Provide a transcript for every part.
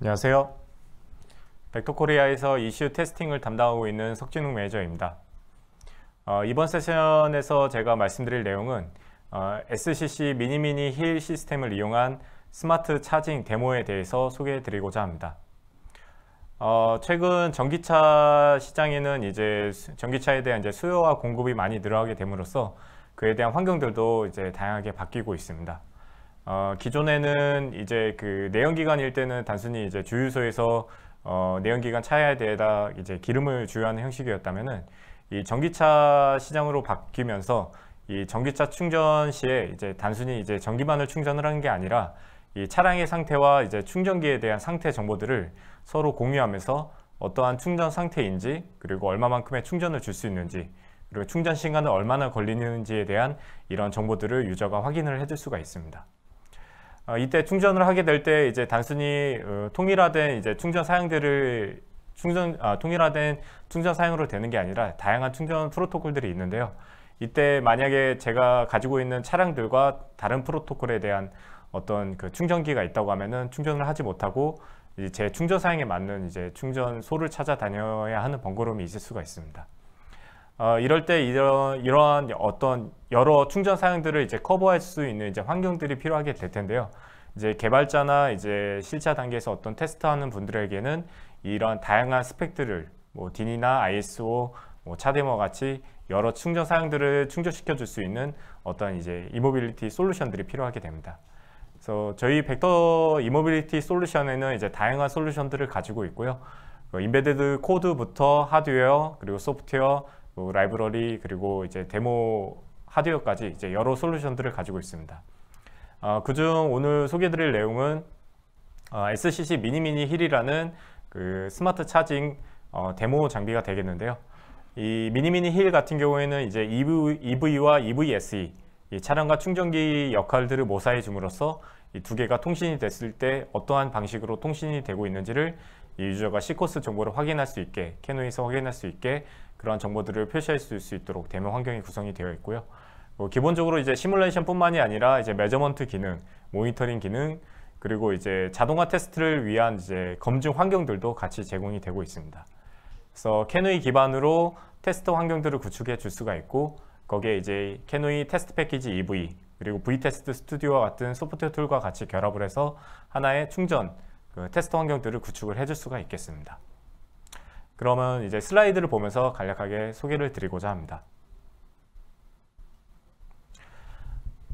안녕하세요. 벡터코리아에서 이슈 테스팅을 담당하고 있는 석진욱 매니저입니다. 이번 세션에서 제가 말씀드릴 내용은 SCC 미니미니 힐 시스템을 이용한 스마트 차징 데모에 대해서 소개해 드리고자 합니다. 최근 전기차 시장에는 이제 전기차에 대한 수요와 공급이 많이 늘어나게 됨으로써 그에 대한 환경들도 이제 다양하게 바뀌고 있습니다. 기존에는 이제 그 내연기관일 때는 단순히 이제 주유소에서 내연기관 차에다 이제 기름을 주유하는 형식이었다면은 이 전기차 시장으로 바뀌면서 이 전기차 충전 시에 이제 단순히 이제 전기만을 충전을 하는 게 아니라 이 차량의 상태와 이제 충전기에 대한 상태 정보들을 서로 공유하면서 어떠한 충전 상태인지, 그리고 얼마만큼의 충전을 줄 수 있는지, 그리고 충전 시간은 얼마나 걸리는지에 대한 이런 정보들을 유저가 확인을 해줄 수가 있습니다. 이때 충전을 하게 될 때 이제 단순히 통일화된 이제 충전 사양들을 통일화된 충전 사양으로 되는 게 아니라 다양한 충전 프로토콜들이 있는데요. 이때 만약에 제가 가지고 있는 차량들과 다른 프로토콜에 대한 어떤 그 충전기가 있다고 하면은 충전을 하지 못하고 이제 제 충전 사양에 맞는 이제 충전소를 찾아다녀야 하는 번거로움이 있을 수가 있습니다. 이럴 때 이러한 어떤 여러 충전 사양들을 이제 커버할 수 있는 이제 환경들이 필요하게 될 텐데요. 이제 개발자나 이제 실차 단계에서 어떤 테스트하는 분들에게는 이런 다양한 스펙들을 뭐 DIN이나 ISO, 뭐 차데모 같이 여러 충전 사양들을 충족시켜 줄 수 있는 어떤 이제 이모빌리티 솔루션들이 필요하게 됩니다. 그래서 저희 벡터 이모빌리티 솔루션에는 이제 다양한 솔루션들을 가지고 있고요. 인베디드 코드부터 하드웨어, 그리고 소프트웨어, 라이브러리, 그리고 이제 데모 하드웨어까지 이제 여러 솔루션들을 가지고 있습니다. 그중 오늘 소개드릴 내용은 SCC 미니미니 힐이라는 그 스마트 차징 데모 장비가 되겠는데요. 이 미니미니 힐 같은 경우에는 이제 EV와 EVSE 이 차량과 충전기 역할들을 모사해 줌으로써 이 두 개가 통신이 됐을 때 어떠한 방식으로 통신이 되고 있는지를 이 유저가 C코스 정보를 확인할 수 있게, 캐노이에서 확인할 수 있게 그런 정보들을 표시할 수 있도록 데모 환경이 구성이 되어 있고요. 기본적으로 이제 시뮬레이션뿐만이 아니라 이제 매저먼트 기능, 모니터링 기능, 그리고 이제 자동화 테스트를 위한 이제 검증 환경들도 같이 제공이 되고 있습니다. 그래서 캐노이 기반으로 테스트 환경들을 구축해 줄 수가 있고, 거기에 이제 캐노이 테스트 패키지 EV, 그리고 V테스트 스튜디오와 같은 소프트웨어 툴과 같이 결합을 해서 하나의 충전 테스트 환경들을 구축을 해줄 수가 있겠습니다. 그러면 이제 슬라이드를 보면서 간략하게 소개를 드리고자 합니다.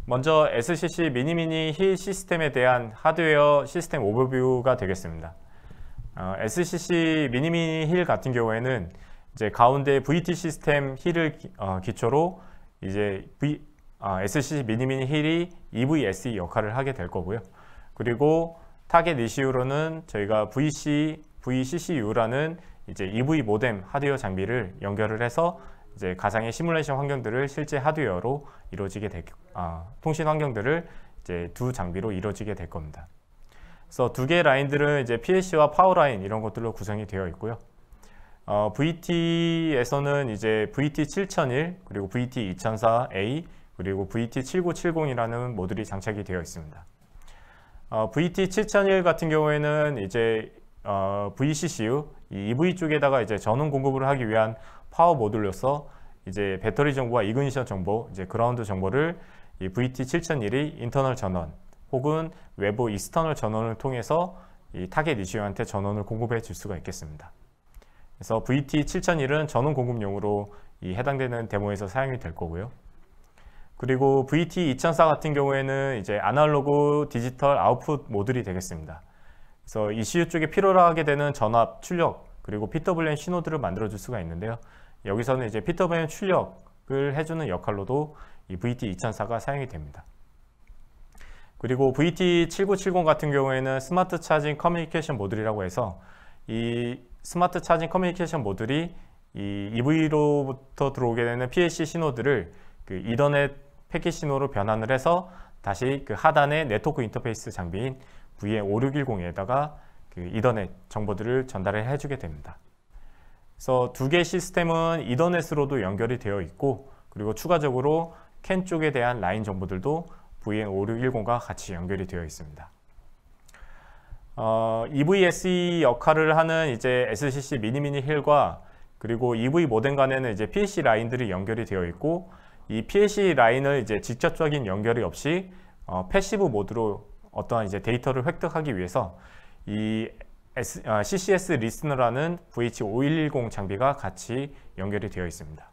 먼저 SCC 미니미니 힐 시스템에 대한 하드웨어 시스템 오버뷰가 되겠습니다. SCC 미니미니 힐 같은 경우에는 이제 가운데 VT 시스템 힐을 기초로 이제 SCC 미니미니 힐이 EVSE 역할을 하게 될 거고요. 그리고 타겟 이슈로는 저희가 VCCU라는 이제 EV 모뎀 하드웨어 장비를 연결을 해서 이제 가상의 시뮬레이션 환경들을 실제 하드웨어로 이루어지게 통신 환경들을 이제 두 장비로 이루어지게 될 겁니다. 그래서 두 개의 라인들은 이제 PLC와 파워 라인 이런 것들로 구성이 되어 있고요. VT에서는 이제 VT7001, 그리고 VT2004A, 그리고 VT7970이라는 모듈이 장착이 되어 있습니다. VT7001 같은 경우에는 이제 VCCU, 이 EV 쪽에다가 이제 전원 공급을 하기 위한 파워 모듈로서 이제 배터리 정보와 이그니션 정보, 이제 그라운드 정보를 이 VT7001이 인터널 전원 혹은 외부 익스터널 전원을 통해서 이 타겟 이슈한테 전원을 공급해 줄 수가 있겠습니다. 그래서 VT7001은 전원 공급용으로 이 해당되는 데모에서 사용이 될 거고요. 그리고 VT2004 같은 경우에는 이제 아날로그 디지털 아웃풋 모듈이 되겠습니다. 그래서 ECU 쪽에 필요로 하게 되는 전압, 출력, 그리고 PWM 신호들을 만들어 줄 수가 있는데요. 여기서는 이제 PWM 출력을 해주는 역할로도 이 VT2004가 사용이 됩니다. 그리고 VT7970 같은 경우에는 스마트 차징 커뮤니케이션 모듈이라고 해서 이 스마트 차징 커뮤니케이션 모듈이 이 EV로부터 들어오게 되는 PLC 신호들을 그 이더넷 패킷 신호로 변환을 해서 다시 그 하단의 네트워크 인터페이스 장비인 VM5610에다가 그 이더넷 정보들을 전달을 해주게 됩니다. 그래서 두 개의 시스템은 이더넷으로도 연결이 되어 있고, 그리고 추가적으로 캔 쪽에 대한 라인 정보들도 VM5610과 같이 연결이 되어 있습니다. EVSE 역할을 하는 이제 SCC 미니미니 힐과 그리고 EV 모뎀 간에는 이제 PLC 라인들이 연결이 되어 있고, 이 PLC 라인을 이제 직접적인 연결이 없이 패시브 모드로 어떠한 이제 데이터를 획득하기 위해서 이 CCS 리스너라는 VH5110 장비가 같이 연결이 되어 있습니다.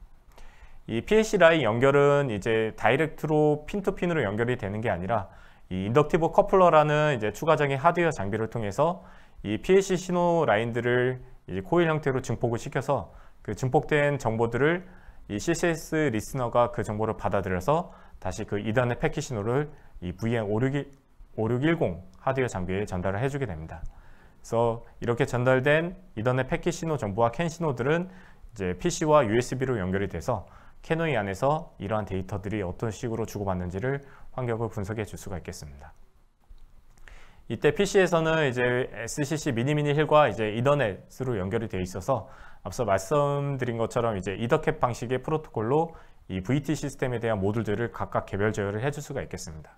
이 PLC 라인 연결은 이제 다이렉트로 핀투핀으로 연결이 되는 게 아니라 이 인덕티브 커플러라는 이제 추가적인 하드웨어 장비를 통해서 이 PLC 신호 라인들을 이제 코일 형태로 증폭을 시켜서 그 증폭된 정보들을 이 CCS 리스너가 그 정보를 받아들여서 다시 그 이더넷 패킷 신호를 이 VM5610 하드웨어 장비에 전달을 해주게 됩니다. 그래서 이렇게 전달된 이더넷 패킷 신호 정보와 캔 신호들은 이제 PC와 USB로 연결이 돼서 캐노이 안에서 이러한 데이터들이 어떤 식으로 주고받는지를 환경을 분석해 줄 수가 있겠습니다. 이때 PC에서는 이제 SCC 미니미니 힐과 이제 이더넷으로 연결이 되어 있어서 앞서 말씀드린 것처럼 이제 이더캡 방식의 프로토콜로 이 VT 시스템에 대한 모듈들을 각각 개별 제어를 해줄 수가 있겠습니다.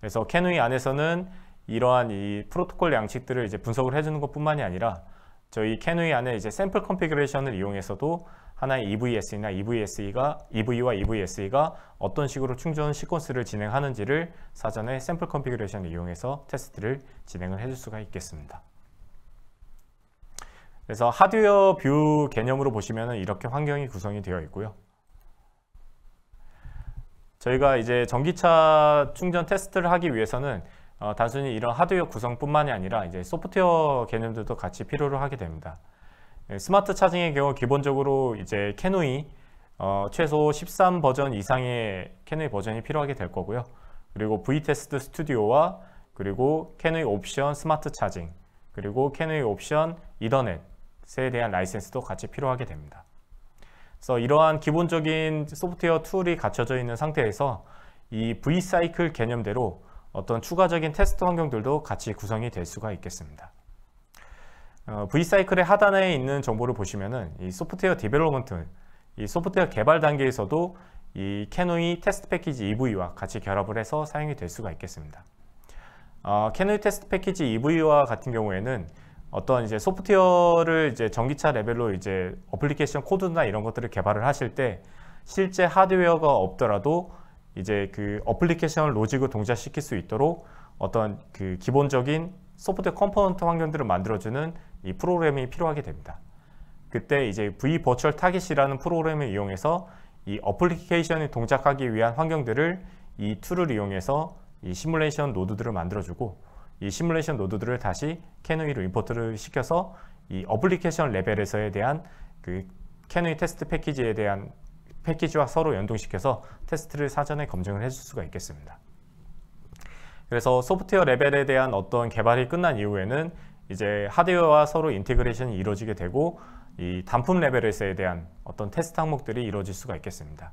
그래서 캐노이 안에서는 이러한 이 프로토콜 양식들을 이제 분석을 해주는 것뿐만이 아니라 저희 캐노이 안에 이제 샘플 컨피그레이션을 이용해서도 하나의 EVSE나 EV와 EVSE가 어떤 식으로 충전 시퀀스를 진행하는지를 사전에 샘플 컨피그레이션을 이용해서 테스트를 진행을 해줄 수가 있겠습니다. 그래서 하드웨어 뷰 개념으로 보시면 이렇게 환경이 구성이 되어 있고요. 저희가 이제 전기차 충전 테스트를 하기 위해서는 단순히 이런 하드웨어 구성뿐만이 아니라 이제 소프트웨어 개념들도 같이 필요로 하게 됩니다. 스마트 차징의 경우 기본적으로 이제 캐노이 최소 13 버전 이상의 캐노이 버전이 필요하게 될 거고요. 그리고 V테스트 스튜디오와 그리고 캐노이 옵션 스마트 차징, 그리고 캐노이 옵션 이더넷에 대한 라이센스도 같이 필요하게 됩니다. 그래서 이러한 기본적인 소프트웨어 툴이 갖춰져 있는 상태에서 이 V사이클 개념대로 어떤 추가적인 테스트 환경들도 같이 구성이 될 수가 있겠습니다. V사이클의 하단에 있는 정보를 보시면은 이 소프트웨어 디벨로먼트, 이 소프트웨어 개발 단계에서도 이 캐노이 테스트 패키지 EV와 같이 결합을 해서 사용이 될 수가 있겠습니다. 캐노이 테스트 패키지 EV와 같은 경우에는 어떤 이제 소프트웨어를 이제 전기차 레벨로 이제 어플리케이션 코드나 이런 것들을 개발을 하실 때 실제 하드웨어가 없더라도 이제 그 어플리케이션 로직을 동작시킬 수 있도록 어떤 그 기본적인 소프트웨어 컴포넌트 환경들을 만들어주는 이 프로그램이 필요하게 됩니다. 그때 이제 V 버추얼 타깃이라는 프로그램을 이용해서 이 어플리케이션이 동작하기 위한 환경들을 이 툴을 이용해서 이 시뮬레이션 노드들을 만들어주고, 이 시뮬레이션 노드들을 다시 캐노이로 임포트를 시켜서 이 어플리케이션 레벨에서에 대한 그 캐노이 테스트 패키지에 대한 패키지와 서로 연동시켜서 테스트를 사전에 검증을 해줄 수가 있겠습니다. 그래서 소프트웨어 레벨에 대한 어떤 개발이 끝난 이후에는 이제 하드웨어와 서로 인테그레이션이 이루어지게 되고 이 단품 레벨에서에 대한 어떤 테스트 항목들이 이루어질 수가 있겠습니다.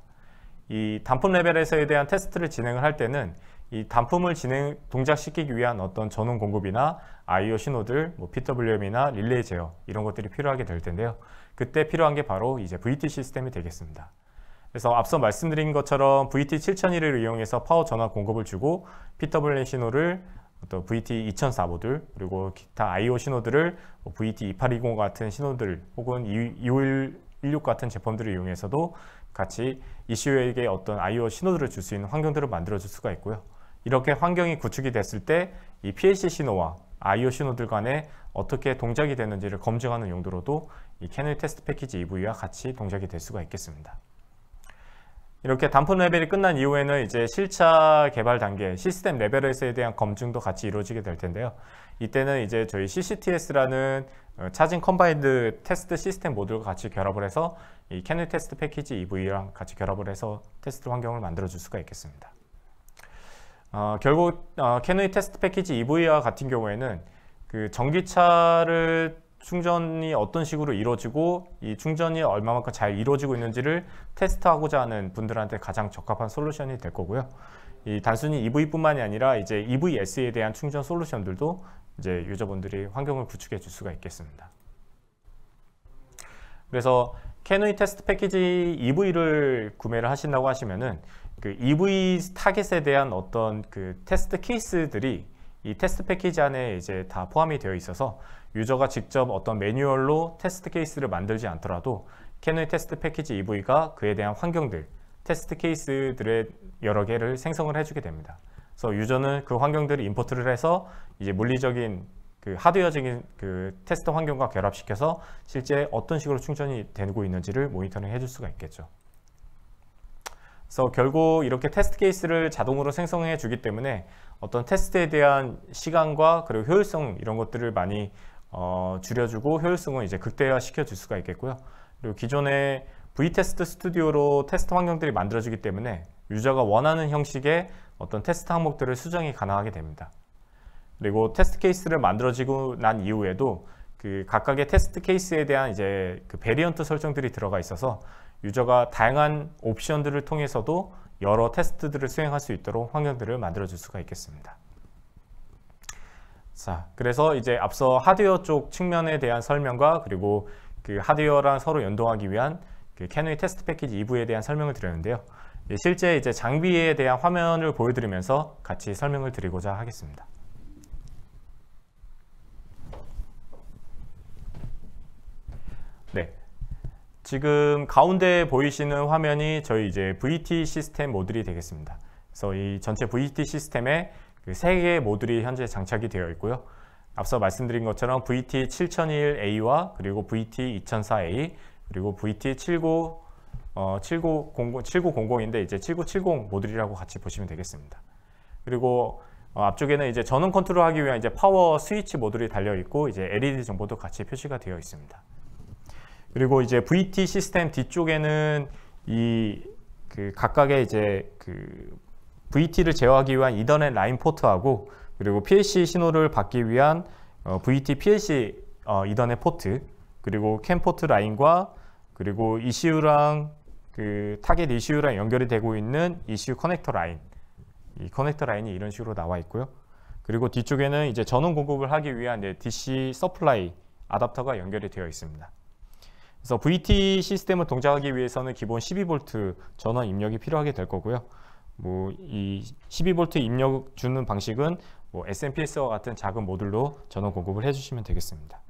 이 단품 레벨에서에 대한 테스트를 진행을 할 때는 이 단품을 동작시키기 위한 어떤 전원 공급이나 I/O 신호들, 뭐 PWM이나 릴레이 제어 이런 것들이 필요하게 될 텐데요. 그때 필요한 게 바로 이제 VT 시스템이 되겠습니다. 그래서 앞서 말씀드린 것처럼 VT7001을 이용해서 파워 전화 공급을 주고 PWM 신호를 또 VT2004 모듈, 그리고 기타 I/O 신호들을 VT2820 같은 신호들 혹은 2516 같은 제품들을 이용해서도 같이 ECU에게 어떤 I/O 신호들을 줄 수 있는 환경들을 만들어 줄 수가 있고요. 이렇게 환경이 구축이 됐을 때 이 PLC 신호와 I/O 신호들 간에 어떻게 동작이 되는지를 검증하는 용도로도 이 캐노이 테스트 패키지 EV와 같이 동작이 될 수가 있겠습니다. 이렇게 단품 레벨이 끝난 이후에는 이제 실차 개발 단계, 시스템 레벨에서에 대한 검증도 같이 이루어지게 될 텐데요. 이때는 이제 저희 CCTS라는 차징 컴바인드 테스트 시스템 모듈과 같이 결합을 해서 이 캐노이 테스트 패키지 EV랑 같이 결합을 해서 테스트 환경을 만들어 줄 수가 있겠습니다. 결국 캐노이 테스트 패키지 EV와 같은 경우에는 그 전기차를 충전이 어떤 식으로 이루어지고 이 충전이 얼마만큼 잘 이루어지고 있는지를 테스트하고자 하는 분들한테 가장 적합한 솔루션이 될 거고요. 이 단순히 EV뿐만이 아니라 이제 EVS에 대한 충전 솔루션들도 이제 유저분들이 환경을 구축해 줄 수가 있겠습니다. 그래서 캐노이 테스트 패키지 EV를 구매를 하신다고 하시면은 그 EV 타겟에 대한 어떤 그 테스트 케이스들이 이 테스트 패키지 안에 이제 다 포함이 되어 있어서 유저가 직접 어떤 매뉴얼로 테스트 케이스를 만들지 않더라도 캐노이 테스트 패키지 EV가 그에 대한 환경들, 테스트 케이스들의 여러 개를 생성을 해주게 됩니다. 그래서 유저는 그 환경들을 임포트를 해서 이제 물리적인 그 하드웨어적인 그 테스트 환경과 결합시켜서 실제 어떤 식으로 충전이 되고 있는지를 모니터링 해줄 수가 있겠죠. 그래서 결국 이렇게 테스트 케이스를 자동으로 생성해 주기 때문에 어떤 테스트에 대한 시간과 그리고 효율성 이런 것들을 많이 줄여주고 효율성을 이제 극대화 시켜줄 수가 있겠고요. 그리고 기존의 V테스트 스튜디오로 테스트 환경들이 만들어지기 때문에 유저가 원하는 형식의 어떤 테스트 항목들을 수정이 가능하게 됩니다. 그리고 테스트 케이스를 만들어지고 난 이후에도 그 각각의 테스트 케이스에 대한 이제 그 베리언트 설정들이 들어가 있어서 유저가 다양한 옵션들을 통해서도 여러 테스트들을 수행할 수 있도록 환경들을 만들어 줄 수가 있겠습니다. 자, 그래서 이제 앞서 하드웨어 쪽 측면에 대한 설명과 그리고 그 하드웨어랑 서로 연동하기 위한 그 캐노이 테스트 패키지 EV에 대한 설명을 드렸는데요. 실제 이제 장비에 대한 화면을 보여드리면서 같이 설명을 드리고자 하겠습니다. 네, 지금 가운데 보이시는 화면이 저희 이제 VT 시스템 모듈이 되겠습니다. 그래서 이 전체 VT 시스템에 그 3개의 모듈이 현재 장착이 되어 있고요. 앞서 말씀드린 것처럼 VT 7001A와 그리고 VT 2004A 그리고 VT 7900인데 이제 7970 모듈이라고 같이 보시면 되겠습니다. 그리고 앞쪽에는 이제 전원 컨트롤하기 위한 이제 파워 스위치 모듈이 달려 있고 이제 LED 정보도 같이 표시가 되어 있습니다. 그리고 이제 VT 시스템 뒤쪽에는 이 그 각각의 이제 그 VT를 제어하기 위한 이더넷 라인 포트하고 그리고 PLC 신호를 받기 위한 VT PLC 이더넷 포트 그리고 캠 포트 라인과 그리고 ECU랑 그 타겟 ECU랑 연결이 되고 있는 ECU 커넥터 라인, 이 커넥터 라인이 이런 식으로 나와 있고요. 그리고 뒤쪽에는 이제 전원 공급을 하기 위한 이제 DC 서플라이 아답터가 연결이 되어 있습니다. 그래서 VT 시스템을 동작하기 위해서는 기본 12V 전원 입력이 필요하게 될 거고요. 뭐 이 12V 입력 주는 방식은 뭐 SMPS와 같은 작은 모듈로 전원 공급을 해주시면 되겠습니다.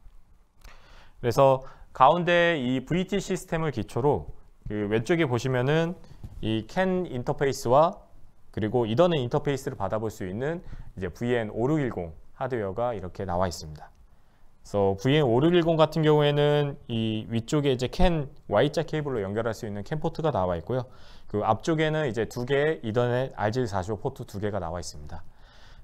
그래서 가운데 이 VT 시스템을 기초로 그 왼쪽에 보시면은 이 CAN 인터페이스와 그리고 이더넷 인터페이스를 받아볼 수 있는 이제 VN5610 하드웨어가 이렇게 나와 있습니다. 그래서 VN5610 같은 경우에는 이 위쪽에 이제 CAN Y자 케이블로 연결할 수 있는 CAN 포트가 나와 있고요. 그 앞쪽에는 이제 2개의 이더넷 RJ45 포트 2개가 나와 있습니다.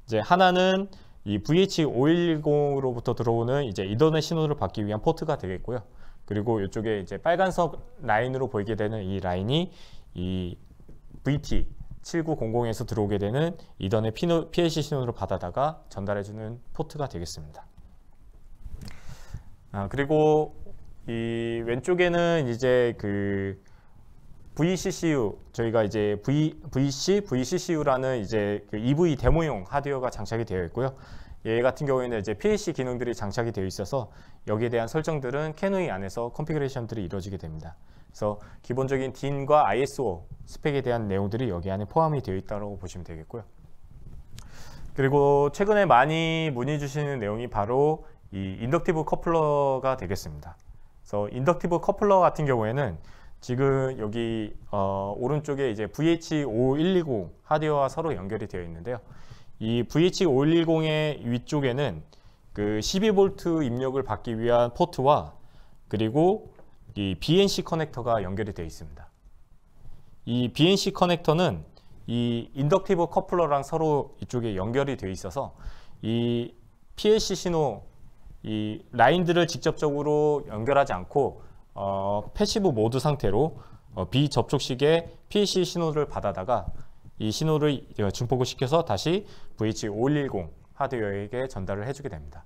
이제 하나는 이 VH510으로부터 들어오는 이제 이더넷 신호를 받기 위한 포트가 되겠고요. 그리고 이쪽에 이제 빨간색 라인으로 보이게 되는 이 라인이 이 VT 7900에서 들어오게 되는 이더넷 PLC 신호를 받아다가 전달해주는 포트가 되겠습니다. 그리고 이 왼쪽에는 이제 그 VCCU, 저희가 이제 VCCU라는 이제 그 EV 데모용 하드웨어가 장착이 되어 있고요. 얘 같은 경우에는 이제 PLC 기능들이 장착이 되어 있어서 여기에 대한 설정들은 캐노이 안에서 컨피그레이션들이 이루어지게 됩니다. 그래서 기본적인 DIN과 ISO 스펙에 대한 내용들이 여기 안에 포함이 되어 있다고 보시면 되겠고요. 그리고 최근에 많이 문의 주시는 내용이 바로 이 인덕티브 커플러가 되겠습니다. 그래서 인덕티브 커플러 같은 경우에는 지금 여기 오른쪽에 이제 VH5120 하드웨어와 서로 연결이 되어 있는데요. 이 VH5110의 위쪽에는 그 12V 입력을 받기 위한 포트와 그리고 이 BNC 커넥터가 연결이 되어 있습니다. 이 BNC 커넥터는 이 인덕티브 커플러랑 서로 이쪽에 연결이 되어 있어서 이 PLC 신호 이 라인들을 직접적으로 연결하지 않고 패시브 모드 상태로 비접촉식의 PLC 신호를 받아다가 이 신호를 증폭을 시켜서 다시 VH5110 하드웨어에게 전달을 해주게 됩니다.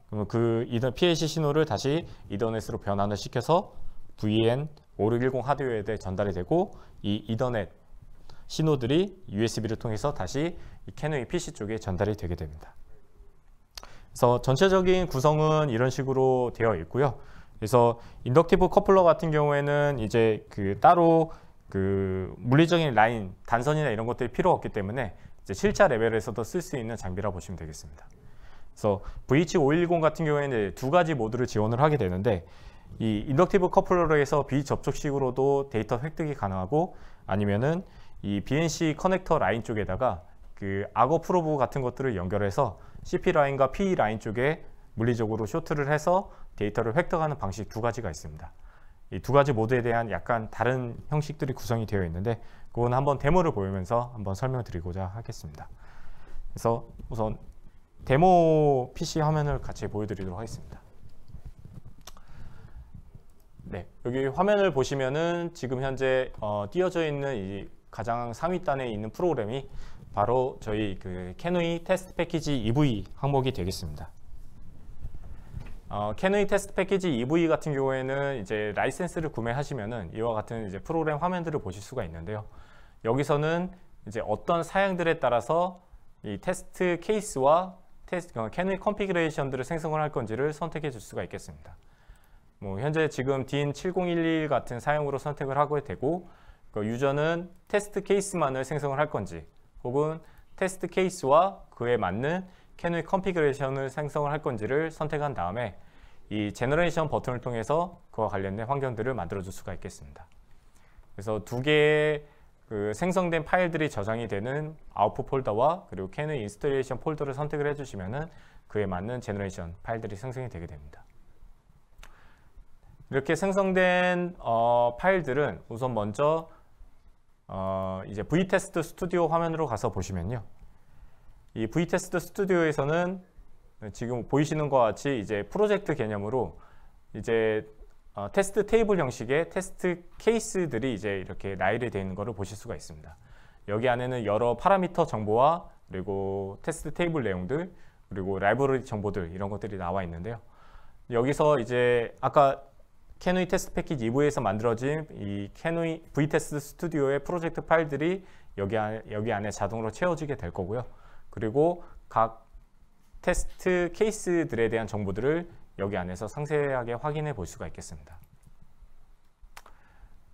그러면 그 PLC 신호를 다시 이더넷으로 변환을 시켜서 VN5610 하드웨어에 전달이 되고 이 이더넷 신호들이 USB를 통해서 다시 이 캐노이 PC 쪽에 전달이 되게 됩니다. 그래서 전체적인 구성은 이런 식으로 되어 있고요. 그래서 인덕티브 커플러 같은 경우에는 이제 그 따로 그 물리적인 라인, 단선이나 이런 것들이 필요 없기 때문에 이제 실차 레벨에서도 쓸 수 있는 장비라 보시면 되겠습니다. 그래서 VH510 같은 경우에는 두 가지 모드를 지원을 하게 되는데, 이 인덕티브 커플러로 해서 비접촉식으로도 데이터 획득이 가능하고, 아니면은 이 BNC 커넥터 라인 쪽에다가 그 악어 프로브 같은 것들을 연결해서 CP 라인과 PE 라인 쪽에 물리적으로 쇼트를 해서 데이터를 획득하는 방식 두 가지가 있습니다. 이 두 가지 모드에 대한 약간 다른 형식들이 구성이 되어 있는데, 그건 한번 데모를 보이면서 한번 설명드리고자 하겠습니다. 그래서 우선 데모 PC 화면을 같이 보여드리도록 하겠습니다. 네, 여기 화면을 보시면은 지금 현재 띄어져 있는 이 가장 상위 단에 있는 프로그램이 바로 저희 그 캐누이 테스트 패키지 EV 항목이 되겠습니다. 캐누이 테스트 패키지 EV 같은 경우에는 이제 라이센스를 구매하시면은 이와 같은 이제 프로그램 화면들을 보실 수가 있는데요. 여기서는 이제 어떤 사양들에 따라서 이 테스트 케이스와 캐누이 컨피그레이션들을 생성을 할 건지를 선택해 줄 수가 있겠습니다. 뭐 현재 지금 DIN7011 같은 사용으로 선택을 하게 되고, 그 유저는 테스트 케이스만을 생성을 할 건지, 혹은 테스트 케이스와 그에 맞는 캐누이 컨피그레이션을 생성을 할 건지를 선택한 다음에 이 제너레이션 버튼을 통해서 그와 관련된 환경들을 만들어 줄 수가 있겠습니다. 그래서 두 개의 그 생성된 파일들이 저장이 되는 아웃풋 폴더와 그리고 캐누이 인스톨레이션 폴더를 선택을 해주시면은 그에 맞는 제너레이션 파일들이 생성이 되게 됩니다. 이렇게 생성된 파일들은 우선 먼저 이제 VTest 스튜디오 화면으로 가서 보시면요, 이 VTest 스튜디오에서는 지금 보이시는 것과 같이 이제 프로젝트 개념으로 이제 테스트 테이블 형식의 테스트 케이스들이 이제 이렇게 나열이 되어 있는 것을 보실 수가 있습니다. 여기 안에는 여러 파라미터 정보와 그리고 테스트 테이블 내용들, 그리고 라이브러리 정보들, 이런 것들이 나와 있는데요. 여기서 이제 아까 캐누이 테스트 패키지 EV에서 만들어진 이 캐누이 VTest 스튜디오의 프로젝트 파일들이 여기 안에 자동으로 채워지게 될 거고요. 그리고 각 테스트 케이스들에 대한 정보들을 여기 안에서 상세하게 확인해 볼 수가 있겠습니다.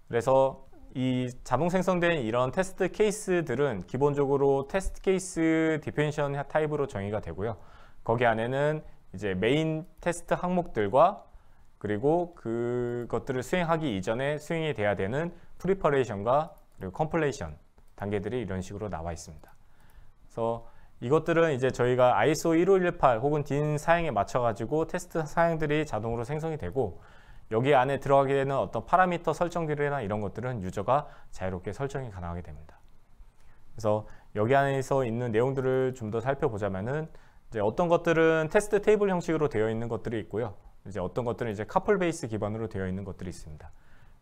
그래서 이 자동 생성된 이런 테스트 케이스들은 기본적으로 테스트 케이스 디펜션 타입으로 정의가 되고요. 거기 안에는 이제 메인 테스트 항목들과 그리고 그것들을 수행하기 이전에 수행이 돼야 되는 프리퍼레이션과 그리고 컴플레이션 단계들이 이런 식으로 나와 있습니다. 그래서 이것들은 이제 저희가 ISO 15118 혹은 DIN 사양에 맞춰 가지고 테스트 사양들이 자동으로 생성이 되고, 여기 안에 들어가게 되는 어떤 파라미터 설정들이나 이런 것들은 유저가 자유롭게 설정이 가능하게 됩니다. 그래서 여기 안에서 있는 내용들을 좀 더 살펴보자면은, 이제 어떤 것들은 테스트 테이블 형식으로 되어 있는 것들이 있고요. 이제 어떤 것들은 이제 카플 베이스 기반으로 되어 있는 것들이 있습니다.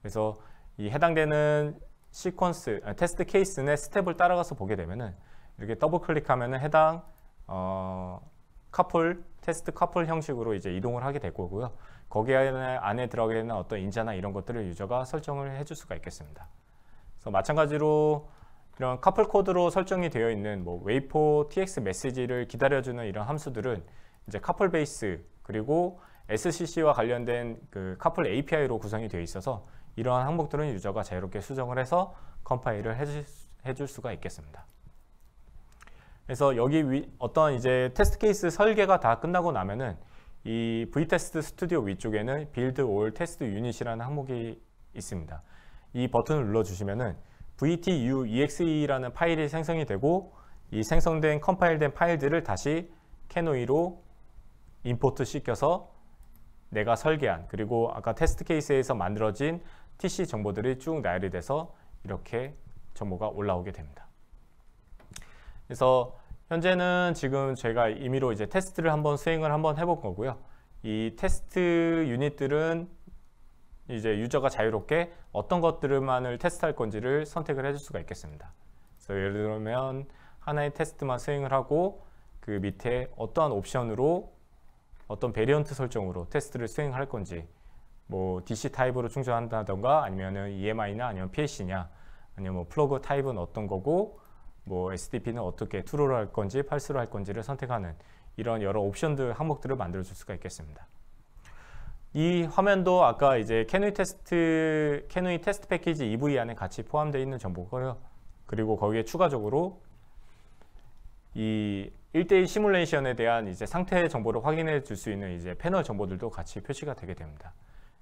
그래서 이 해당되는 시퀀스, 테스트 케이스의 스텝을 따라가서 보게 되면은 이렇게 더블 클릭하면은 해당 테스트 커플 형식으로 이제 이동을 하게 될 거고요. 거기 안에 들어가게 되는 어떤 인자나 이런 것들을 유저가 설정을 해줄 수가 있겠습니다. 그래서 마찬가지로 이런 커플 코드로 설정이 되어 있는 뭐 웨이포 tx 메시지를 기다려주는 이런 함수들은 이제 커플 베이스 그리고 SCC와 관련된 그 커플 API로 구성이 되어 있어서 이러한 항목들은 유저가 자유롭게 수정을 해서 컴파일을 해줄 수가 있겠습니다. 그래서 여기 어떤 이제 테스트 케이스 설계가 다 끝나고 나면은 이 VTest 스튜디오 위쪽에는 Build All Test Unit이라는 항목이 있습니다. 이 버튼을 눌러주시면은 VTUEXE라는 파일이 생성이 되고, 이 생성된 컴파일된 파일들을 다시 캐누이로 임포트 시켜서 내가 설계한, 그리고 아까 테스트 케이스에서 만들어진 TC 정보들이 쭉 나열이 돼서 이렇게 정보가 올라오게 됩니다. 그래서 현재는 지금 제가 임의로 이제 테스트를 수행을 한번 해볼 거고요. 이 테스트 유닛들은 이제 유저가 자유롭게 어떤 것들만을 테스트할 건지를 선택을 해줄 수가 있겠습니다. 그래서 예를 들면 하나의 테스트만 수행을 하고 그 밑에 어떠한 옵션으로 어떤 베리언트 설정으로 테스트를 수행할 건지, 뭐 DC 타입으로 충전한다던가 아니면은 EMI나 아니면 PLC냐, 아니면 뭐 플러그 타입은 어떤 거고, 뭐 SDP는 어떻게 트루로 할 건지 팔스로 할 건지를 선택하는 이런 여러 옵션들 항목들을 만들어 줄 수가 있겠습니다. 이 화면도 아까 이제 캐누이 테스트 패키지 EV 안에 같이 포함되어 있는 정보고요. 그리고 거기에 추가적으로 이 1대1 시뮬레이션에 대한 이제 상태 정보를 확인해 줄 수 있는 이제 패널 정보들도 같이 표시가 되게 됩니다.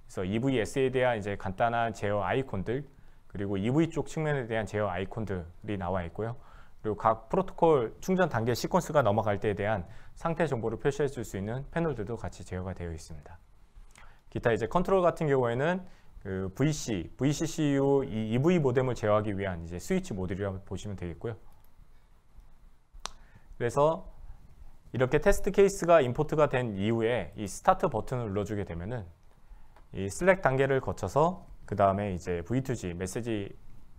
그래서 EVS에 대한 이제 간단한 제어 아이콘들, 그리고 EV 쪽 측면에 대한 제어 아이콘들이 나와 있고요. 그리고 각 프로토콜 충전 단계 시퀀스가 넘어갈 때에 대한 상태 정보를 표시해 줄 수 있는 패널들도 같이 제어가 되어 있습니다. 기타 이제 컨트롤 같은 경우에는 그 VCCU 이 EV 모뎀을 제어하기 위한 이제 스위치 모듈이라고 보시면 되겠고요. 그래서 이렇게 테스트 케이스가 임포트가 된 이후에 이 스타트 버튼을 눌러주게 되면은 이 슬랙 단계를 거쳐서 그 다음에 이제 V2G 메시지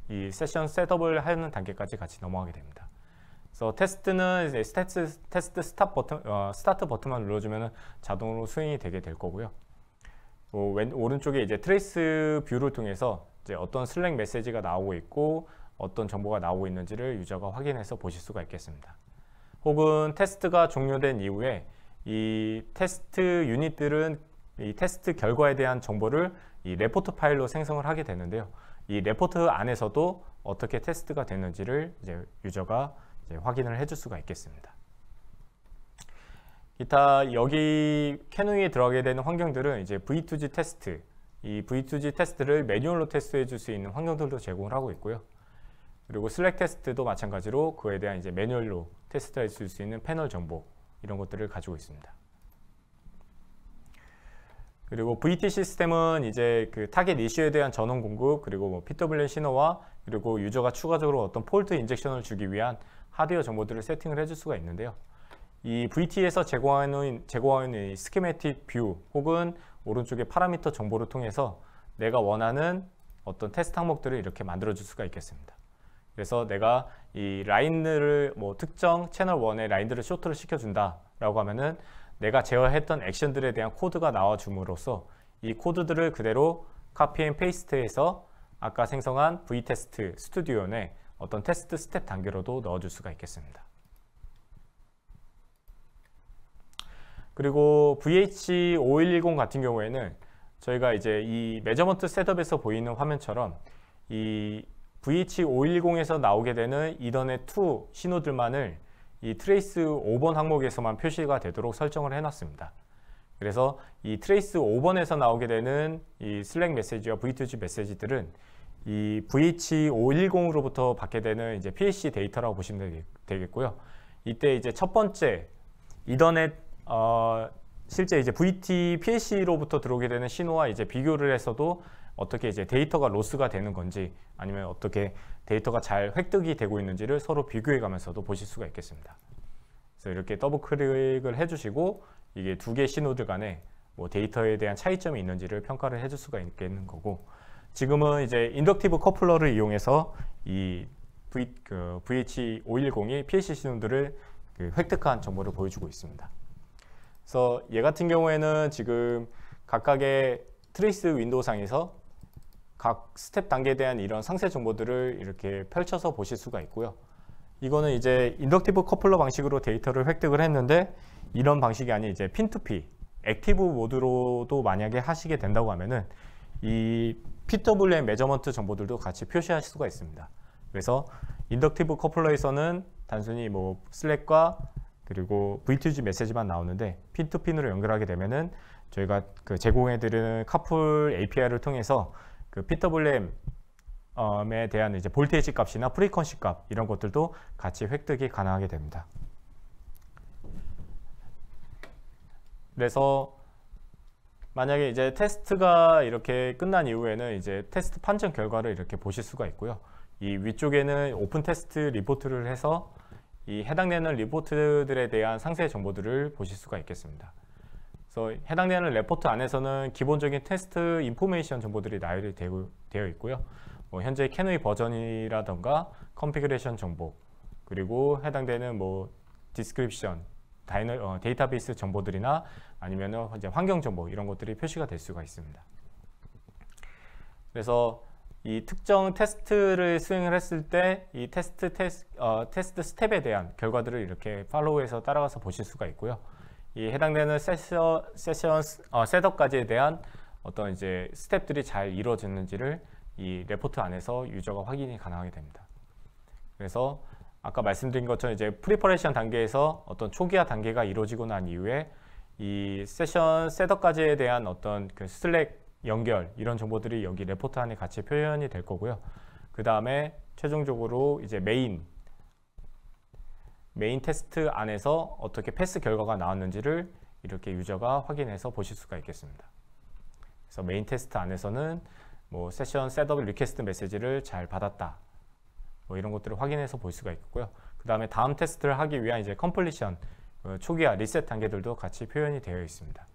이 세션 셋업을 하는 단계까지 같이 넘어가게 됩니다. 그래서 테스트는 이제 테스트 스타트 버튼만 눌러주면 자동으로 수행이 되게 될 거고요. 오른쪽에 이제 트레이스 뷰를 통해서 이제 어떤 슬랙 메시지가 나오고 있고 어떤 정보가 나오고 있는지를 유저가 확인해서 보실 수가 있겠습니다. 혹은 테스트가 종료된 이후에 이 테스트 유닛들은 이 테스트 결과에 대한 정보를 이 레포트 파일로 생성을 하게 되는데요. 이 레포트 안에서도 어떻게 테스트가 됐는지를 이제 유저가 이제 확인을 해줄 수가 있겠습니다. 기타 여기 캐누이에 들어가게 되는 환경들은 이제 V2G 테스트, 이 V2G 테스트를 매뉴얼로 테스트해 줄 수 있는 환경들도 제공을 하고 있고요. 그리고 슬랙 테스트도 마찬가지로 그에 대한 이제 매뉴얼로 테스트할 수 있는 패널 정보 이런 것들을 가지고 있습니다. 그리고 VT 시스템은 이제 그 타겟 이슈에 대한 전원 공급, 그리고 뭐 PWM 신호와 그리고 유저가 추가적으로 어떤 폴트 인젝션을 주기 위한 하드웨어 정보들을 세팅을 해줄 수가 있는데요. 이 VT에서 제공하는 이 스키매틱 뷰 혹은 오른쪽에 파라미터 정보를 통해서 내가 원하는 어떤 테스트 항목들을 이렇게 만들어 줄 수가 있겠습니다. 그래서 내가 이 라인들을 뭐 특정 채널 1의 라인들을 쇼트를 시켜준다 라고 하면은 내가 제어했던 액션들에 대한 코드가 나와 줌으로써 이 코드들을 그대로 카피 앤 페이스트해서 아까 생성한 V테스트 스튜디오 내 어떤 테스트 스텝 단계로도 넣어줄 수가 있겠습니다. 그리고 VH5110 같은 경우에는 저희가 이제 이 메저먼트 셋업에서 보이는 화면처럼 이 VH5110에서 나오게 되는 이더넷 2 신호들만을 이 트레이스 5번 항목에서만 표시가 되도록 설정을 해놨습니다. 그래서 이 트레이스 5번에서 나오게 되는 이 슬랙 메시지와 V2G 메시지들은 이 VH510으로부터 받게 되는 이제 PLC 데이터라고 보시면 되겠고요. 이때 이제 첫 번째 이더넷 실제 이제 VT PLC로부터 들어오게 되는 신호와 이제 비교를 해서도 어떻게 이제 데이터가 로스가 되는 건지 아니면 어떻게 데이터가 잘 획득이 되고 있는지를 서로 비교해 가면서도 보실 수가 있겠습니다. 그래서 이렇게 더블 클릭을 해주시고 이게 두 개 신호들 간에 뭐 데이터에 대한 차이점이 있는지를 평가를 해줄 수가 있겠는 거고, 지금은 이제 인덕티브 커플러를 이용해서 이 VH510이 PLC 신호들을 획득한 정보를 보여주고 있습니다. 그래서 얘 같은 경우에는 지금 각각의 트레이스 윈도우 상에서 각 스텝 단계에 대한 이런 상세 정보들을 이렇게 펼쳐서 보실 수가 있고요. 이거는 이제 인덕티브 커플러 방식으로 데이터를 획득을 했는데 이런 방식이 아닌 이제 핀2피 액티브 모드로도 만약에 하시게 된다고 하면은 이 PWM 메저먼트 정보들도 같이 표시하실 수가 있습니다. 그래서 인덕티브 커플러에서는 단순히 뭐 슬랙과 그리고 V2G 메시지만 나오는데 핀2핀으로 연결하게 되면은 저희가 그 제공해드리는 카풀 API를 통해서 그 PWM에 대한 이제 볼테이지 값이나 프리퀀시 값 이런 것들도 같이 획득이 가능하게 됩니다. 그래서 만약에 이제 테스트가 이렇게 끝난 이후에는 이제 테스트 판정 결과를 이렇게 보실 수가 있고요. 이 위쪽에는 오픈 테스트 리포트를 해서 이 해당되는 리포트들에 대한 상세 정보들을 보실 수가 있겠습니다. 그래서 해당되는 레포트 안에서는 기본적인 테스트 인포메이션 정보들이 나열이 되어 있고요. 뭐 현재 캐누이 버전이라던가 컨피그레이션 정보, 그리고 해당되는 뭐 디스크립션, 데이터베이스 정보들이나 아니면은 이제 환경 정보 이런 것들이 표시가 될 수가 있습니다. 그래서 이 특정 테스트를 수행을 했을 때 이 테스트 스텝에 대한 결과들을 이렇게 팔로우해서 따라가서 보실 수가 있고요. 이 해당되는 셋업까지에 대한 어떤 이제 스텝들이 잘 이루어졌는지를 이 레포트 안에서 유저가 확인이 가능하게 됩니다. 그래서 아까 말씀드린 것처럼 이제 프리퍼레이션 단계에서 어떤 초기화 단계가 이루어지고 난 이후에 이 세션 셋업까지에 대한 어떤 그 슬랙 연결 이런 정보들이 여기 레포트 안에 같이 표현이 될 거고요. 그 다음에 최종적으로 이제 메인 테스트 안에서 어떻게 패스 결과가 나왔는지를 이렇게 유저가 확인해서 보실 수가 있겠습니다. 그래서 메인 테스트 안에서는 뭐 세션 셋업 리퀘스트 메시지를 잘 받았다, 뭐 이런 것들을 확인해서 볼 수가 있고요. 그 다음에 다음 테스트를 하기 위한 이제 컴플리션 초기화 리셋 단계들도 같이 표현이 되어 있습니다.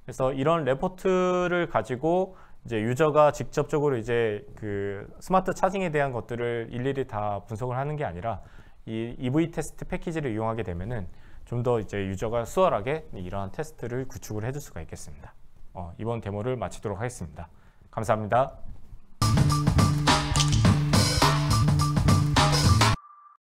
그래서 이런 레포트를 가지고 이제 유저가 직접적으로 이제 그 스마트 차징에 대한 것들을 일일이 다 분석을 하는 게 아니라 이 EV 테스트 패키지를 이용하게 되면은 좀 더 이제 유저가 수월하게 이러한 테스트를 구축을 해줄 수가 있겠습니다. 이번 데모를 마치도록 하겠습니다. 감사합니다.